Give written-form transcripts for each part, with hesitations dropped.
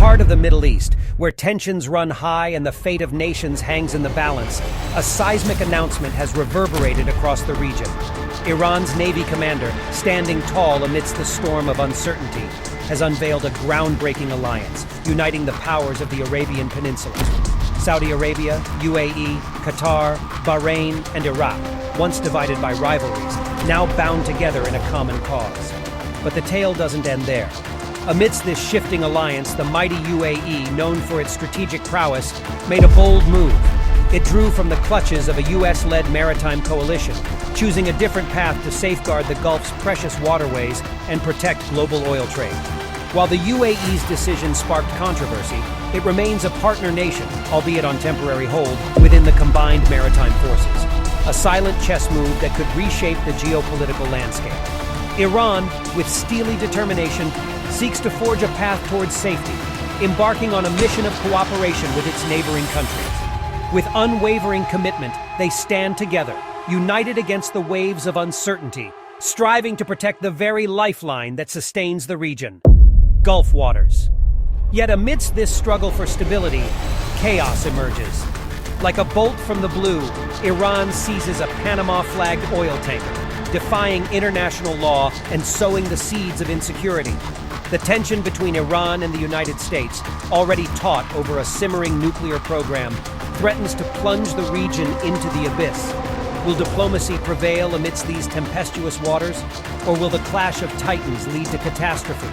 heart of the Middle East, where tensions run high and the fate of nations hangs in the balance, a seismic announcement has reverberated across the region. Iran's Navy commander, standing tall amidst the storm of uncertainty, has unveiled a groundbreaking alliance, uniting the powers of the Arabian Peninsula. Saudi Arabia, UAE, Qatar, Bahrain, and Iraq, once divided by rivalries, now bound together in a common cause. But the tale doesn't end there. Amidst this shifting alliance, the mighty UAE, known for its strategic prowess, made a bold move. It drew from the clutches of a US-led maritime coalition, choosing a different path to safeguard the Gulf's precious waterways and protect global oil trade. While the UAE's decision sparked controversy, it remains a partner nation, albeit on temporary hold, within the combined maritime forces. A silent chess move that could reshape the geopolitical landscape. Iran, with steely determination, seeks to forge a path towards safety, embarking on a mission of cooperation with its neighboring countries. With unwavering commitment, they stand together, united against the waves of uncertainty, striving to protect the very lifeline that sustains the region. Gulf waters. Yet amidst this struggle for stability, chaos emerges. Like a bolt from the blue, Iran seizes a Panama-flagged oil tanker, defying international law and sowing the seeds of insecurity. The tension between Iran and the United States, already taut over a simmering nuclear program, threatens to plunge the region into the abyss. Will diplomacy prevail amidst these tempestuous waters, or will the clash of titans lead to catastrophe?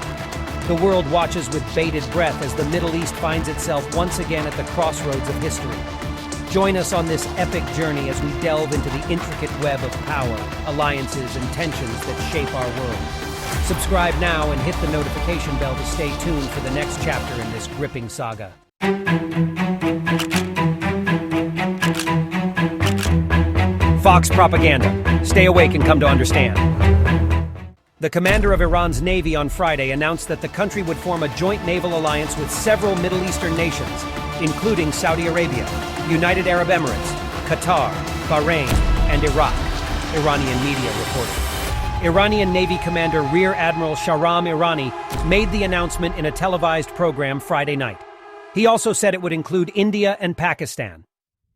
The world watches with bated breath as the Middle East finds itself once again at the crossroads of history. Join us on this epic journey as we delve into the intricate web of power, alliances, and tensions that shape our world. Subscribe now and hit the notification bell to stay tuned for the next chapter in this gripping saga. Fox propaganda. Stay awake and come to understand. The commander of Iran's Navy on Friday announced that the country would form a joint naval alliance with several Middle Eastern nations, including Saudi Arabia, United Arab Emirates, Qatar, Bahrain, and Iraq, Iranian media reported. Iranian Navy Commander Rear Admiral Shahram Irani made the announcement in a televised program Friday night. He also said it would include India and Pakistan.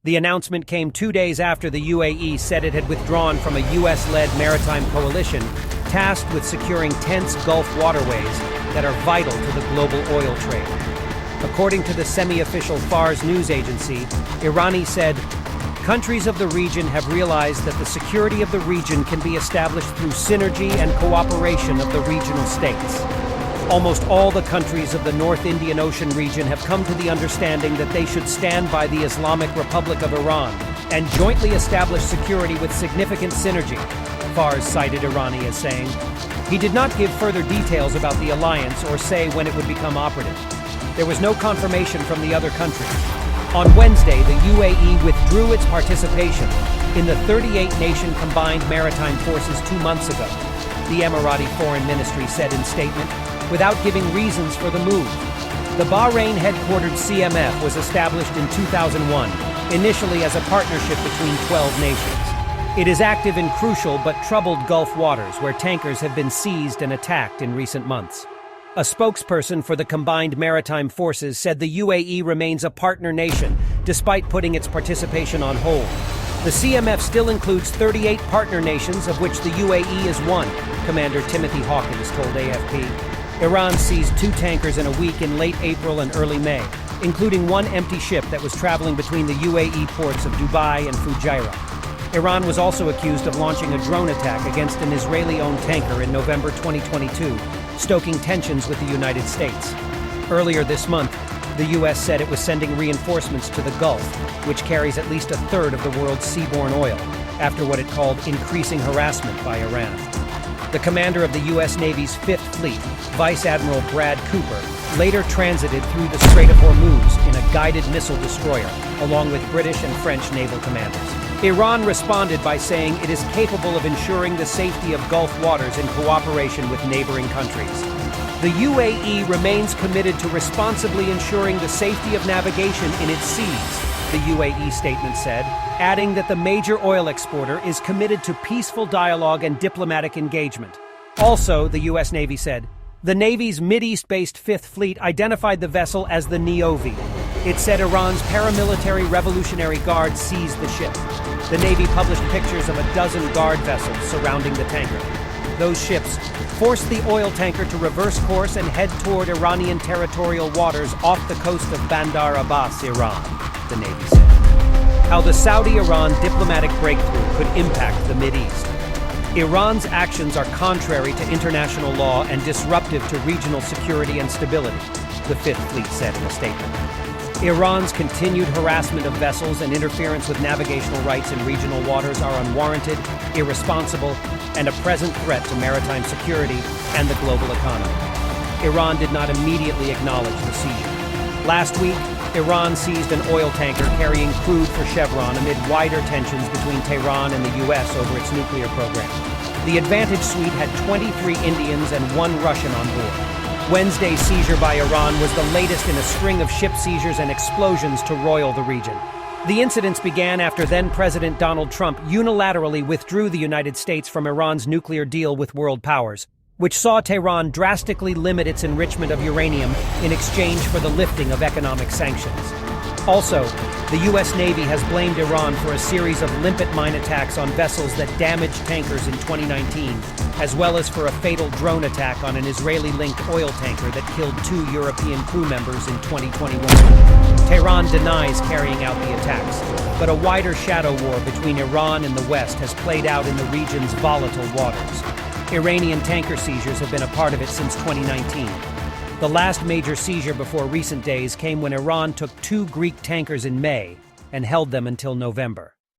The announcement came 2 days after the UAE said it had withdrawn from a US-led maritime coalition tasked with securing tense Gulf waterways that are vital to the global oil trade. According to the semi-official Fars news agency, Irani said, "Countries of the region have realized that the security of the region can be established through synergy and cooperation of the regional states. Almost all the countries of the North Indian Ocean region have come to the understanding that they should stand by the Islamic Republic of Iran and jointly establish security with significant synergy," Fars cited Irani as saying. He did not give further details about the alliance or say when it would become operative. There was no confirmation from the other countries. On Wednesday, the UAE withdrew its participation in the 38-nation combined maritime forces 2 months ago, the Emirati Foreign Ministry said in statement, without giving reasons for the move. The Bahrain-headquartered CMF was established in 2001, initially as a partnership between 12 nations. It is active in crucial but troubled Gulf waters where tankers have been seized and attacked in recent months. A spokesperson for the combined maritime forces said the UAE remains a partner nation, despite putting its participation on hold. The CMF still includes 38 partner nations, of which the UAE is one, Commander Timothy Hawkins told AFP. Iran seized 2 tankers in a week in late April and early May, including one empty ship that was traveling between the UAE ports of Dubai and Fujairah. Iran was also accused of launching a drone attack against an Israeli-owned tanker in November 2022, stoking tensions with the United States. Earlier this month, the U.S. said it was sending reinforcements to the Gulf, which carries at least a third of the world's seaborne oil, after what it called increasing harassment by Iran. The commander of the U.S. Navy's 5th Fleet, Vice Admiral Brad Cooper, later transited through the Strait of Hormuz in a guided missile destroyer, along with British and French naval commanders. Iran responded by saying it is capable of ensuring the safety of Gulf waters in cooperation with neighboring countries. The UAE remains committed to responsibly ensuring the safety of navigation in its seas, the UAE statement said, adding that the major oil exporter is committed to peaceful dialogue and diplomatic engagement. Also, the U.S. Navy said, The Navy's Mideast-based Fifth Fleet identified the vessel as the Niovi. It said Iran's paramilitary Revolutionary Guard seized the ship. The Navy published pictures of a dozen guard vessels surrounding the tanker. Those ships forced the oil tanker to reverse course and head toward Iranian territorial waters off the coast of Bandar Abbas, Iran, the Navy said. How the Saudi-Iran diplomatic breakthrough could impact the Mideast. Iran's actions are contrary to international law and disruptive to regional security and stability, the Fifth Fleet said in a statement. Iran's continued harassment of vessels and interference with navigational rights in regional waters are unwarranted, irresponsible, and a present threat to maritime security and the global economy. Iran did not immediately acknowledge the seizure. Last week, Iran seized an oil tanker carrying crude for Chevron amid wider tensions between Tehran and the U.S. over its nuclear program. The Advantage Suite had 23 Indians and 1 Russian on board. Wednesday's seizure by Iran was the latest in a string of ship seizures and explosions to roil the region. The incidents began after then-President Donald Trump unilaterally withdrew the United States from Iran's nuclear deal with world powers, which saw Tehran drastically limit its enrichment of uranium in exchange for the lifting of economic sanctions. Also, the U.S. Navy has blamed Iran for a series of limpet mine attacks on vessels that damaged tankers in 2019, as well as for a fatal drone attack on an Israeli-linked oil tanker that killed 2 European crew members in 2021. Tehran denies carrying out the attacks, but a wider shadow war between Iran and the West has played out in the region's volatile waters. Iranian tanker seizures have been a part of it since 2019. The last major seizure before recent days came when Iran took 2 Greek tankers in May and held them until November.